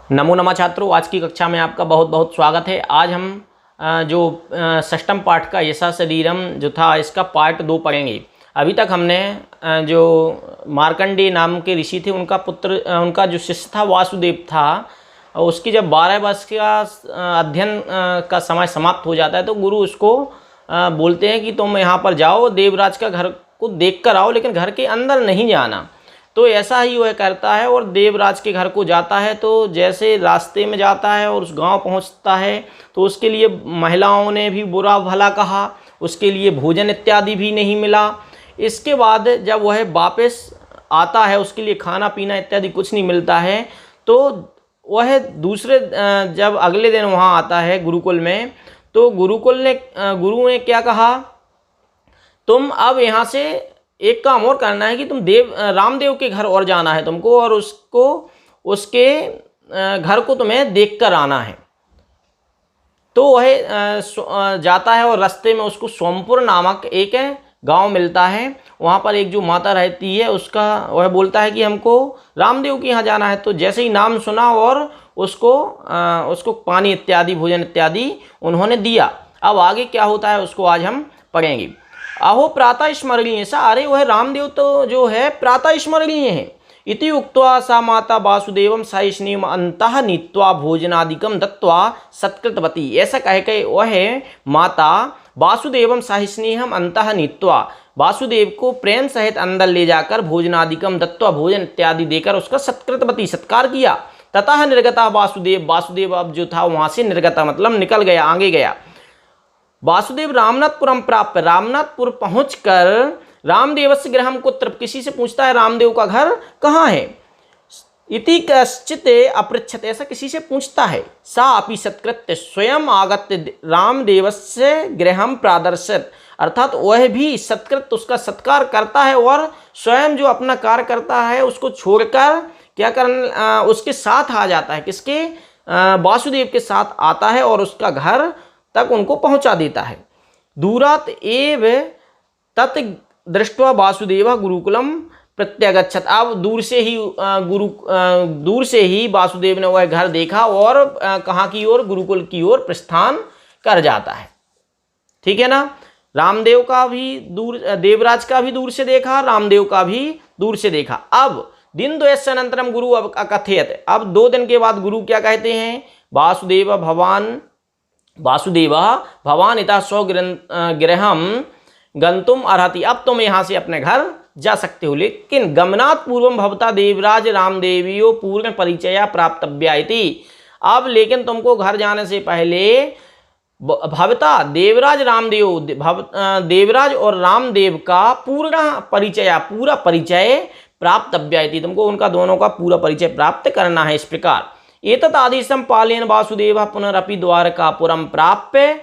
नमो नमः छात्रों, आज की कक्षा में आपका बहुत बहुत स्वागत है। आज हम जो षष्ठम पाठ का यशा शरीरम जो था इसका पार्ट 2 पढ़ेंगे। अभी तक हमने जो मार्कंडेय नाम के ऋषि थे उनका जो शिष्य था वासुदेव था, उसकी जब 12 वर्ष का अध्ययन का समय समाप्त हो जाता है तो गुरु उसको बोलते हैं कि तुम यहाँ पर जाओ, देवराज का घर को देख कर आओ, लेकिन घर के अंदर नहीं जाना। तो ऐसा ही वह करता है और देवराज के घर को जाता है। तो जैसे रास्ते में जाता है और उस गांव पहुंचता है तो उसके लिए महिलाओं ने भी बुरा भला कहा, उसके लिए भोजन इत्यादि भी नहीं मिला। इसके बाद जब वह वापस आता है, उसके लिए खाना पीना इत्यादि कुछ नहीं मिलता है। तो वह जब अगले दिन वहाँ आता है गुरुकुल में, तो गुरु ने क्या कहा, तुम अब यहाँ से एक काम और करना है कि तुम रामदेव के घर और जाना है तुमको, और उसके घर को तुम्हें देख कर आना है। तो वह जाता है और रास्ते में उसको सोमपुर नामक एक गांव मिलता है। वहाँ पर एक जो माता रहती है वह बोलता है कि हमको रामदेव के यहाँ जाना है। तो जैसे ही नाम सुना और उसको पानी इत्यादि भोजन इत्यादि उन्होंने दिया। अब आगे क्या होता है उसको आज हम पढ़ेंगे। अहो प्रातः स्मरणीय सा, अरे वह रामदेव तो जो है प्रातः स्मरणीय है। इति उक्त्वा सा माता वासुदेवम सहिष्णुम अंतः नीत्वा भोजनादिकम दत्वा सत्कृतवती। ऐसा कह के वह माता वासुदेवम सहिष्णुम अंतः नीत्वा, वासुदेव को प्रेम सहित अंदर ले जाकर भोजनादिकम दत्वा, भोजन इत्यादि देकर उसका सत्कृतवती, सत्कार किया। ततः निर्गता वासुदेव अब जो था वहां से निर्गता मतलब निकल गया, आगे गया। वासुदेव रामनाथपुरम प्राप्त, रामनाथपुर पहुंचकर रामदेवस्य गृहम कुत्र, किसी से पूछता है रामदेव का घर कहाँ है। इति कश्चित अपृच्छत, ऐसा किसी से पूछता है। सा अपि सत्कृत्य स्वयं आगत्य रामदेवस्य गृहम प्रादर्शत, अर्थात वह भी सत्कृत उसका सत्कार करता है और स्वयं जो अपना कार्य करता है उसको छोड़कर क्या करना, उसके साथ आ जाता है। किसके? वासुदेव के साथ आता है और उसका घर तक उनको पहुंचा देता है। दूरात एव तत् दृष्ट्वा वासुदेव गुरुकुलम प्रत्यागच्छत, अब दूर से ही वासुदेव ने वह घर देखा और कहाँ की ओर? गुरुकुल की ओर प्रस्थान कर जाता है। ठीक है ना। रामदेव का भी दूर, देवराज का भी दूर से देखा, रामदेव का भी दूर से देखा। अब दिन द्वयस्य अनंतरम गुरु अकथयत, अब 2 दिन के बाद गुरु क्या कहते हैं? वासुदेव भवान इतः स्वगृहम गंतुम अर्हति, अब तुम यहाँ से अपने घर जा सकते हो, लेकिन गमनात् पूर्वम भवता देवराज रामदेवियो पूर्ण परिचया प्राप्तव्या इति। अब लेकिन तुमको घर जाने से पहले भवता देवराज और रामदेव का पूरा परिचय प्राप्तव्या इति, तुमको उनका दोनों का पूरा परिचय प्राप्त करना है। इस प्रकार एतत् आदेशं पालयन् वासुदेवः पुनरपि द्वारकापुरं प्राप्य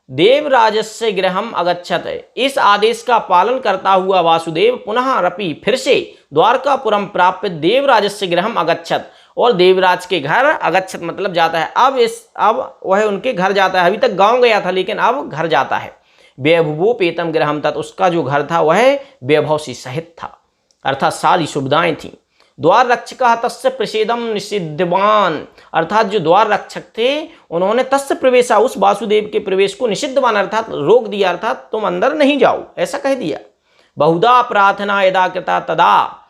देवराजस्य गृहम अगच्छत, इस आदेश का पालन करता हुआ वासुदेव पुनरपि फिर से द्वारकापुरम प्राप्य देवराजस्य गृहम अगच्छत, और देवराज के घर अगच्छत मतलब जाता है। अब वह उनके घर जाता है। अभी तक गांव गया था लेकिन अब घर जाता है। वैभवोपेतम गृहम तत्, उसका जो घर था वह वैभव से सहित था, अर्थात सारी सुविधाएं थी। द्वार रक्षक तस्य प्रसेदम निषिद्धवान, अर्थात जो द्वार रक्षक थे उन्होंने तस्य प्रवेशा, उस वासुदेव के प्रवेश को निषिद्धवान अर्थात रोक दिया, अर्थात तुम अंदर नहीं जाओ, ऐसा कह दिया। बहुधा प्रार्थना यदा कृता तदा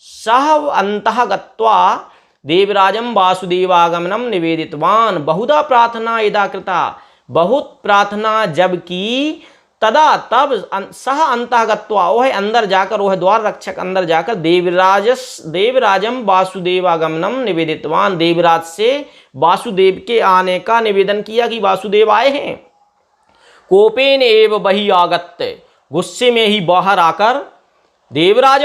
सह अंतः गत्वा देवराजम वासुदेवागमनम निवेदितवान। बहुधा प्रार्थना यदा कृता, बहुत प्रार्थना जब की, तदा तब सह अंतः गत्वा, वह अंदर जाकर, वह द्वार रक्षक अंदर जाकर देवराजम वासुदेवागमनम निवेदितवान, देवराज से वासुदेव के आने का निवेदन किया कि वासुदेव आए हैं। कोपेन एव बहि आगत्य, गुस्से में ही बाहर आकर देवराज,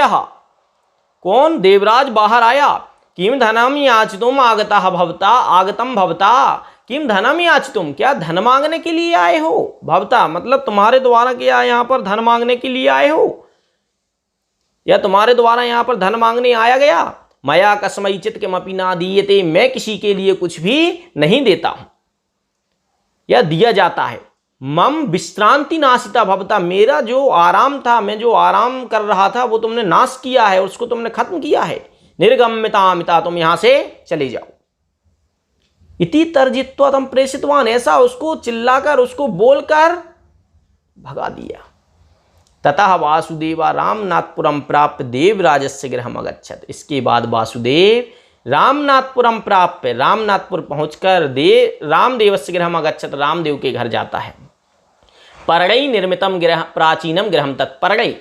कौन? देवराज बाहर आया। किम धनम याचितुम आगतम भवता, किम धनम याचितुम, क्या धन मांगने के लिए आए हो? भवता मतलब तुम्हारे द्वारा क्या यहाँ पर धन मांगने के लिए आए हो, या तुम्हारे द्वारा यहाँ पर धन मांगने आया गया? मया कस्मैचित् किमपि न दीयते, मैं किसी के लिए कुछ भी नहीं देता हूं या दिया जाता है। मम विश्रांति नाशिता भवता, मेरा जो आराम था, मैं जो आराम कर रहा था वो तुमने नाश किया है, उसको तुमने खत्म किया है। निर्गम्यता मिता, तुम यहां से चले जाओ। इति तर्जित्वा तम प्रेषितवान, ऐसा उसको चिल्लाकर उसको बोलकर भगा दिया। ततः वासुदेवा रामनाथपुरम प्राप्य देवराजस्य गृहम अगच्छत। इसके बाद वासुदेव रामनाथपुरम प्राप्य, रामनाथपुर पहुंचकर रामदेवस्य गृहम अगच्छत, रामदेव के घर जाता है। परड़ई निर्मितम गृह प्राचीनम गृहम तत्, परड़ई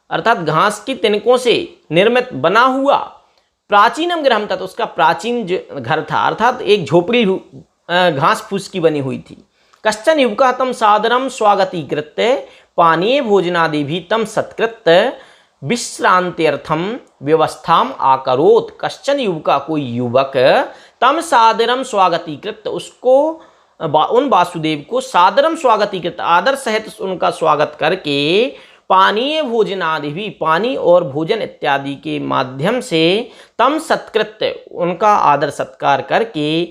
अर्थात घास की तिनकों से निर्मित बना हुआ, प्राचीनम गृहम तत् उसका प्राचीन घर था, अर्थात एक झोपड़ी घास फूस की बनी हुई थी। कश्चन युवका तम सादरम स्वागतीकृत्य पानीय भोजनादि भी तम सत्कृत्य विश्रांत्यर्थम व्यवस्थाम आकरोत। कश्चन युवका, कोई युवक, तम सादरम स्वागतीकृत, उसको उन वासुदेव को सादरम स्वागतीकृत, आदर सहित उनका स्वागत करके, पानीय भोजनादि भी, पानी और भोजन इत्यादि के माध्यम से, तम सत्कृत्य उनका आदर सत्कार करके,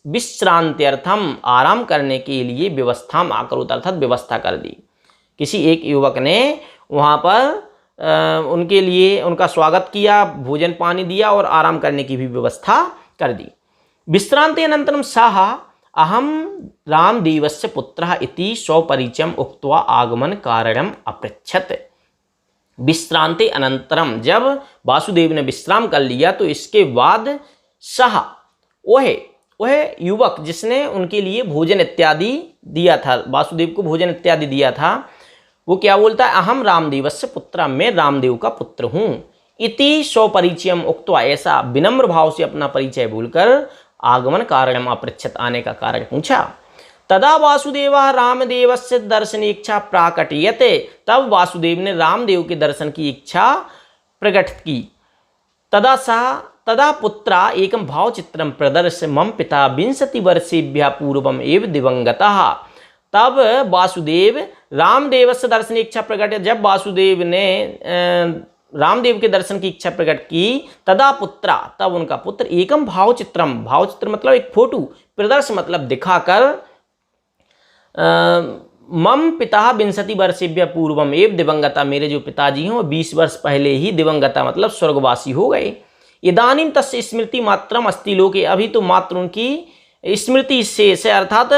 विश्रांत्यर्थम आराम करने के लिए, व्यवस्था आकरोत अर्थात व्यवस्था कर दी। किसी एक युवक ने वहाँ पर उनके लिए उनका स्वागत किया, भोजन पानी दिया और आराम करने की भी व्यवस्था कर दी। विश्रांति अनंतरम सः अहम रामदेवस्य पुत्रः इति स्वपरिचयम् उक्त्वा आगमन कारणम अपृच्छत। विश्रांति अनंतरम, जब वासुदेव ने विश्राम कर लिया तो इसके बाद सः, वह युवक जिसने उनके लिए भोजन इत्यादि दिया था, वासुदेव को भोजन इत्यादि दिया था, वो क्या बोलता है, अहम रामदेवस्य पुत्र, मैं रामदेव का पुत्र हूँ। इति स्वपरिचयम उक्त्वा, ऐसा विनम्र भाव से अपना परिचय बोलकर आगमन कारणम अपृच्छत, आने का कारण पूछा। तदा वासुदेव रामदेवस्य दर्शन इच्छा प्राकटयते, तब वासुदेव ने रामदेव के दर्शन की इच्छा प्रकट की। तदा पुत्रा एकम भावचित्रम प्रदर्श्य मम पिता 20 वर्षेभ्यः पूर्वम एव दिवंगतः। तब वासुदेव रामदेव से दर्शन इच्छा प्रकट, जब वासुदेव ने रामदेव के दर्शन की इच्छा प्रकट की, तदा पुत्रा, तब उनका पुत्र, एकम भावचित्रम, भावचित्र मतलब एक फोटो, प्रदर्श मतलब दिखाकर, मम पिता 20 वर्षेभ्यः पूर्वम एव दिवंगता, मेरे जो पिताजी हैं वो 20 वर्ष पहले ही दिवंगता मतलब स्वर्गवासी हो गए। इदानीं तस्य स्मृति मात्रम अस्ति लोके, अभी तो मात्र उनकी स्मृति शेष है, अर्थात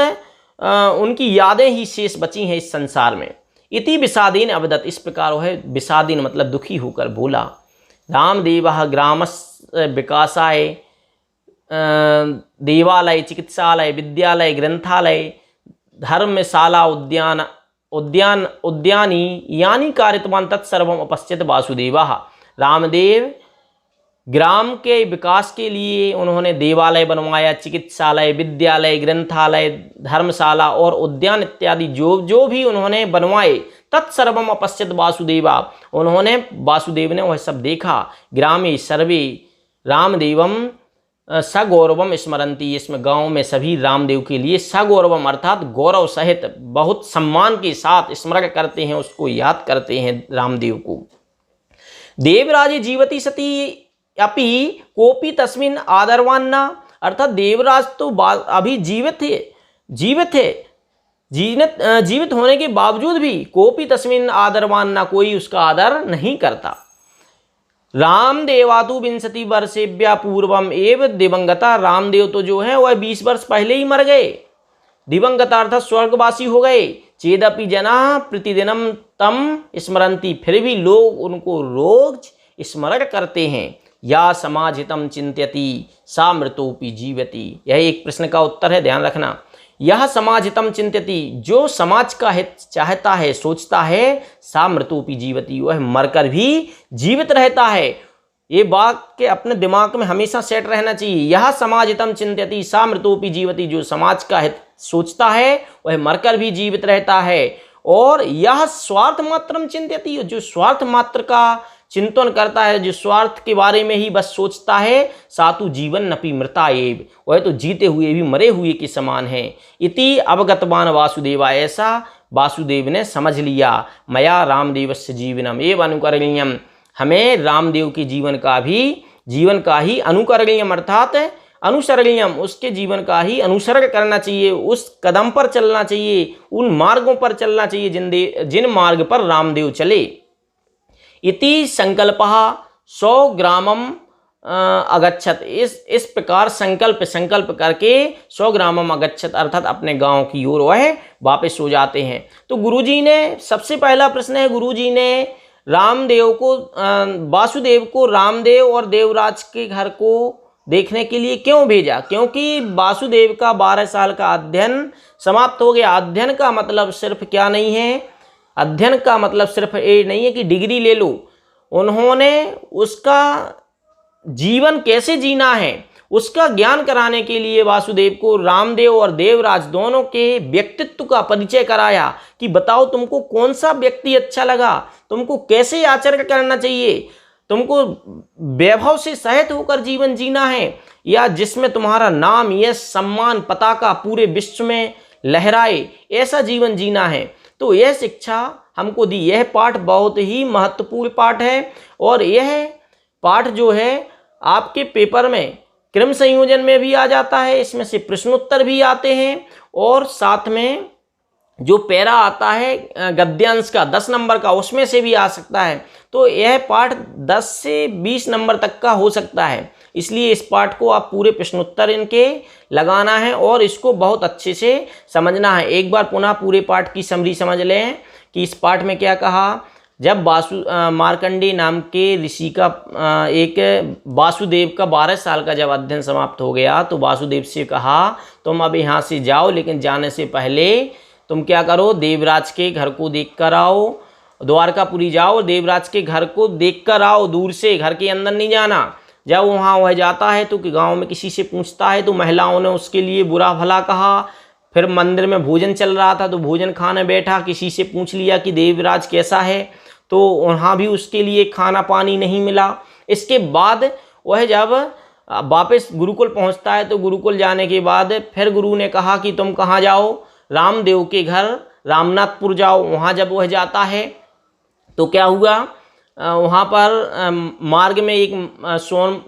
उनकी यादें ही शेष बची हैं इस संसार में। इति विषादीन अवदत, इस प्रकार वह विषादीन मतलब दुखी होकर बोला। रामदेवः ग्रामस्य विकासाय देवालय, चिकित्सालय, विद्यालय, ग्रंथालय, धर्मशाला, उद्यानी यानी कारितवान तत्सर्वम अपश्यत वासुदेवः। रामदेव ग्राम के विकास के लिए उन्होंने देवालय बनवाया, चिकित्सालय, विद्यालय, ग्रंथालय, धर्मशाला और उद्यान इत्यादि जो भी उन्होंने बनवाए, तत्सर्वम अपश्यत वासुदेवा, उन्होंने, वासुदेव ने वह सब देखा। ग्रामे सर्वे रामदेवम सगौरवम स्मरंती, इसमें गांव में सभी रामदेव के लिए सगौरवम अर्थात गौरव सहित बहुत सम्मान के साथ स्मरण करते हैं, उसको याद करते हैं रामदेव को। देवराजे जीवती सती अपि कोपी तस्मिन आदरवान्ना, अर्थात देवराज तो अभी जीवित होने के बावजूद भी कोपी तस्मिन आदरवान्ना, कोई उसका आदर नहीं करता। रामदेवातु 20 वर्षेभ्यः पूर्वम एव दिवंगता, रामदेव तो जो है वह 20 वर्ष पहले ही मर गए। दिवंगता अर्थात स्वर्गवासी हो गए। चेदपि जना प्रतिदिनम तम स्मरंती, फिर भी लोग उनको रोज स्मरण करते हैं। या समाजहितम चिंत्यति सा मृतोपि जीवति, यह एक प्रश्न का उत्तर है, ध्यान रखना। यह समाजहितम चिंत्यति, जो समाज का हित चाहता है, सोचता है, सा मृतोपि जीवति, वह मरकर भी जीवित रहता है। ये वाक्य अपने दिमाग में हमेशा सेट रहना चाहिए। यह समाजहितम चिंत्यति सा मृतोपि जीवति, जो समाज का हित सोचता है वह मरकर भी जीवित रहता है। और यह स्वार्थ मात्रम चिंत्यति, जो स्वार्थ मात्र का चिंतन करता है, जो स्वार्थ के बारे में ही बस सोचता है, सातु जीवन नपि मृता एव, वह तो जीते हुए भी मरे हुए के समान है। इति अवगतवान वासुदेवा, ऐसा वासुदेव ने समझ लिया। मया रामदेवस्य जीवनम एव अनुकरणीयम, हमें रामदेव के जीवन का ही अनुकरणीयम अर्थात अनुसरणीयम, उसके जीवन का ही अनुसरण करना चाहिए, उस कदम पर चलना चाहिए, उन मार्गों पर चलना चाहिए जिन मार्ग पर रामदेव चले। इति संकल्पः 100 ग्रामम अगच्छत, इस प्रकार संकल्प करके 100 ग्रामम अगच्छत अर्थात अपने गांव की ओर वह वापस हो जाते हैं। तो गुरुजी ने सबसे पहला प्रश्न है, गुरुजी ने रामदेव को वासुदेव को रामदेव और देवराज के घर को देखने के लिए क्यों भेजा? क्योंकि वासुदेव का 12 साल का अध्ययन समाप्त हो गया। अध्ययन का मतलब सिर्फ क्या नहीं है, अध्ययन का मतलब सिर्फ ये नहीं है कि डिग्री ले लो। उन्होंने उसका जीवन कैसे जीना है उसका ज्ञान कराने के लिए वासुदेव को रामदेव और देवराज दोनों के व्यक्तित्व का परिचय कराया कि बताओ तुमको कौन सा व्यक्ति अच्छा लगा, तुमको कैसे आचरण करना चाहिए, तुमको वैभव से सहित होकर जीवन जीना है या जिसमें तुम्हारा नाम, यश, सम्मान, पताका पूरे विश्व में लहराए, ऐसा जीवन जीना है। तो यह शिक्षा हमको दी। यह पाठ बहुत ही महत्वपूर्ण पाठ है और यह पाठ जो है आपके पेपर में क्रम संयोजन में भी आ जाता है, इसमें से प्रश्नोत्तर भी आते हैं और साथ में जो पैरा आता है गद्यांश का 10 नंबर का उसमें से भी आ सकता है। तो यह पाठ 10 से 20 नंबर तक का हो सकता है, इसलिए इस पाठ को आप पूरे प्रश्नोत्तर इनके लगाना है और इसको बहुत अच्छे से समझना है। एक बार पुनः पूरे पाठ की समरी समझ लें कि इस पाठ में क्या कहा। जब मार्कंडेय नाम के ऋषि का एक वासुदेव का 12 साल का जब अध्ययन समाप्त हो गया तो वासुदेव से कहा तुम अब यहाँ से जाओ, लेकिन जाने से पहले तुम क्या करो, देवराज के घर को देख कर आओ, द्वारकापुरी जाओ, देवराज के घर को देख कर आओ, दूर से, घर के अंदर नहीं जाना। जब वहाँ वह जाता है तो गांव में किसी से पूछता है तो महिलाओं ने उसके लिए बुरा भला कहा। फिर मंदिर में भोजन चल रहा था तो भोजन खाने बैठा, किसी से पूछ लिया कि देवराज कैसा है, तो वहाँ भी उसके लिए खाना पानी नहीं मिला। इसके बाद वह जब वापस गुरुकुल पहुँचता है तो गुरुकुल जाने के बाद फिर गुरु ने कहा कि तुम कहाँ जाओ, रामदेव के घर रामनाथपुर जाओ। वहाँ जब वह जाता है तो क्या हुआ, वहाँ पर मार्ग में एक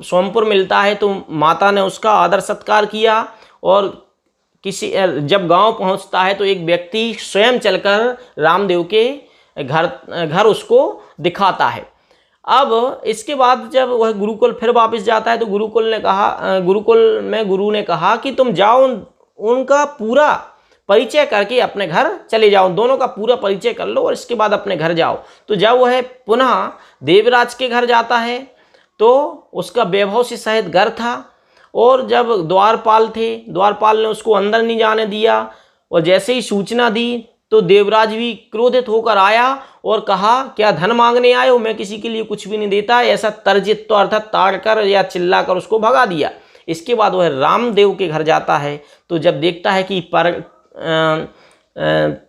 सोमपुर मिलता है तो माता ने उसका आदर सत्कार किया और जब गांव पहुँचता है तो एक व्यक्ति स्वयं चलकर रामदेव के घर उसको दिखाता है। अब इसके बाद जब वह गुरुकुल फिर वापस जाता है तो गुरुकुल में गुरु ने कहा कि तुम जाओ, उनका पूरा परिचय करके अपने घर चले जाओ, दोनों का पूरा परिचय कर लो और इसके बाद अपने घर जाओ। तो जब वह पुनः देवराज के घर जाता है तो उसका वैभव से सहित घर था और जब द्वारपाल ने उसको अंदर नहीं जाने दिया और जैसे ही सूचना दी तो देवराज भी क्रोधित होकर आया और कहा क्या धन मांगने आए हो, मैं किसी के लिए कुछ भी नहीं देता, ऐसा तर्जित तो अर्थात ताड़ कर या चिल्ला कर उसको भगा दिया। इसके बाद वह रामदेव के घर जाता है तो जब देखता है कि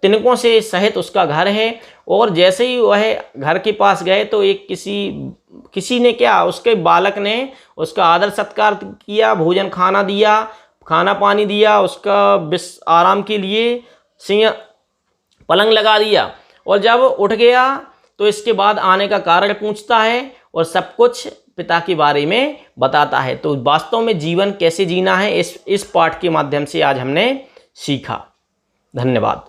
तिनकों से सहित उसका घर है और जैसे ही वह घर के पास गए तो एक किसी ने क्या, उसके बालक ने उसका आदर सत्कार किया, भोजन खाना पानी दिया, उसका आराम के लिए सिंह पलंग लगा दिया और जब उठ गया तो इसके बाद आने का कारण पूछता है और सब कुछ पिता के बारे में बताता है। तो वास्तव में जीवन कैसे जीना है इस पाठ के माध्यम से आज हमने सीखा। धन्यवाद।